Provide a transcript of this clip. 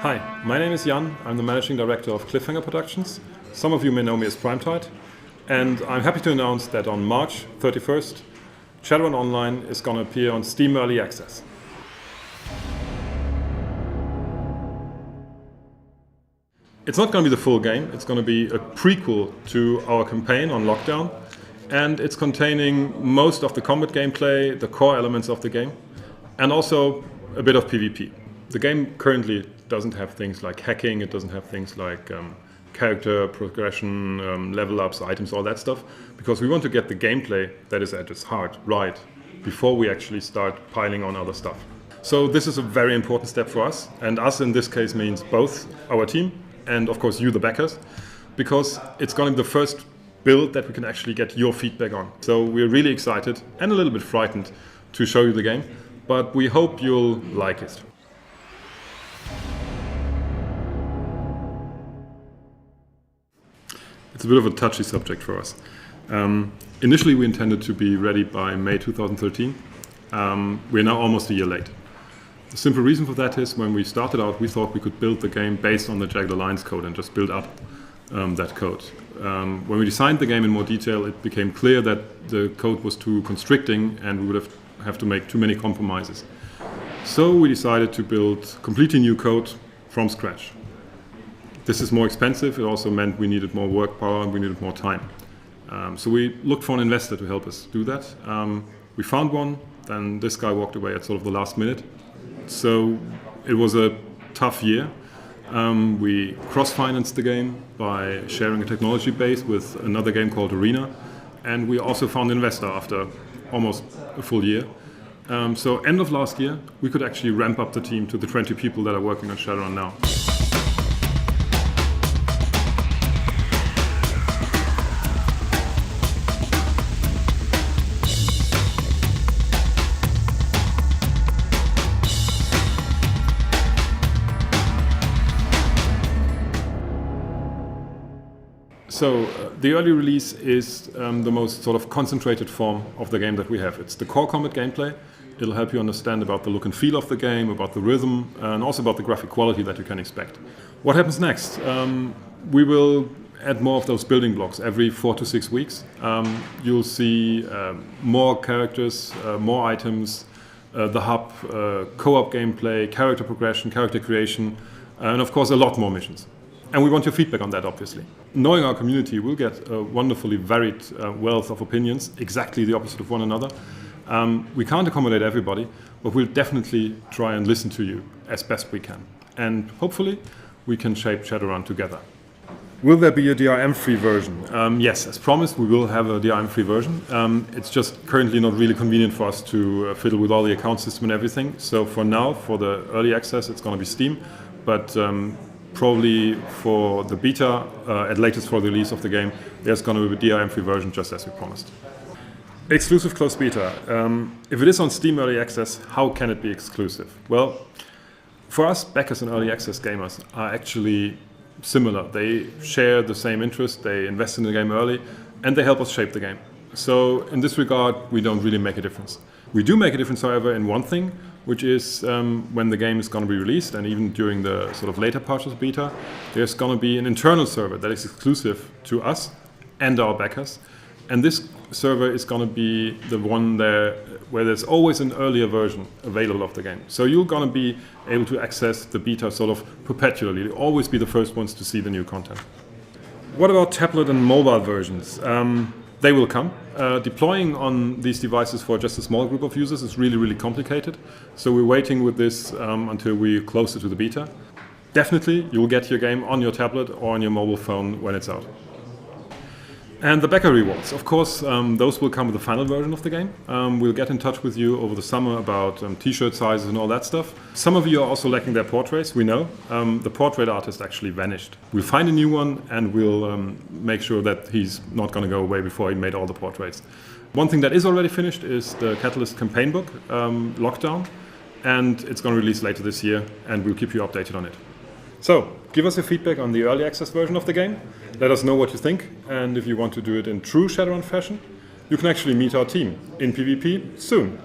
Hi, my name is Jan. I'm the Managing Director of Cliffhanger Productions. Some of you may know me as Primetide. And I'm happy to announce that on March 31st, Shadowrun Online is going to appear on Steam Early Access. It's not going to be the full game. It's going to be a prequel to our campaign on Lockdown. And it's containing most of the combat gameplay, the core elements of the game, and also a bit of PvP. The game currently doesn't have things like hacking, it doesn't have things like character progression, level ups, items, all that stuff, because we want to get the gameplay that is at its heart right before we actually start piling on other stuff. So this is a very important step for us, and us in this case means both our team and of course you, the backers, because it's going to be the first build that we can actually get your feedback on. So we're really excited and a little bit frightened to show you the game, but we hope you'll like it. It's a bit of a touchy subject for us. Initially we intended to be ready by May 2013. We're now almost a year late. The simple reason for that is when we started out we thought we could build the game based on the Jagged Alliance code and just build up that code. When we designed the game in more detail, it became clear that the code was too constricting and we would have to make too many compromises. So we decided to build completely new code from scratch. This is more expensive. It also meant we needed more work power and we needed more time. So we looked for an investor to help us do that. We found one, then this guy walked away at sort of the last minute. So it was a tough year. We cross-financed the game by sharing a technology base with another game called Arena. And we also found an investor after almost a full year. So end of last year, we could actually ramp up the team to the 20 people that are working on Shadowrun now. So the early release is the most sort of concentrated form of the game that we have. It's the core combat gameplay. It'll help you understand about the look and feel of the game, about the rhythm, and also about the graphic quality that you can expect. What happens next? We will add more of those building blocks every 4 to 6 weeks. You'll see more characters, more items, the hub, co-op gameplay, character progression, character creation, and of course a lot more missions. And we want your feedback on that, obviously. Knowing our community, we'll get a wonderfully varied wealth of opinions, exactly the opposite of one another. We can't accommodate everybody, but we'll definitely try and listen to you as best we can. And hopefully, we can shape Shadowrun together. Will there be a DRM-free version? Yes, as promised, we will have a DRM-free version. It's just currently not really convenient for us to fiddle with all the account system and everything. So for now, for the early access, it's going to be Steam. But probably for the beta, at latest for the release of the game, there's going to be a DRM-free version, just as we promised. Exclusive closed beta. If it is on Steam Early Access, how can it be exclusive? Well, for us, backers and early access gamers are actually similar. They share the same interest, they invest in the game early, and they help us shape the game. So in this regard, we don't really make a difference. We do make a difference, however, in one thing, which is when the game is going to be released, and even during the sort of later parts of the beta, there's going to be an internal server that is exclusive to us and our backers. And this server is going to be the one there where there's always an earlier version available of the game. So you're going to be able to access the beta sort of perpetually. You'll always be the first ones to see the new content. What about tablet and mobile versions? They will come. Deploying on these devices for just a small group of users is really, really complicated. So we're waiting with this until we're closer to the beta. Definitely, you'll get your game on your tablet or on your mobile phone when it's out. And the backer rewards, of course, those will come with the final version of the game. We'll get in touch with you over the summer about t-shirt sizes and all that stuff. Some of you are also lacking their portraits, we know. The portrait artist actually vanished. We'll find a new one and we'll make sure that he's not going to go away before he made all the portraits. One thing that is already finished is the Catalyst campaign book, Lockdown, and it's going to release later this year and we'll keep you updated on it. So, give us your feedback on the early access version of the game. Let us know what you think, and if you want to do it in true Shadowrun fashion, you can actually meet our team in PvP soon.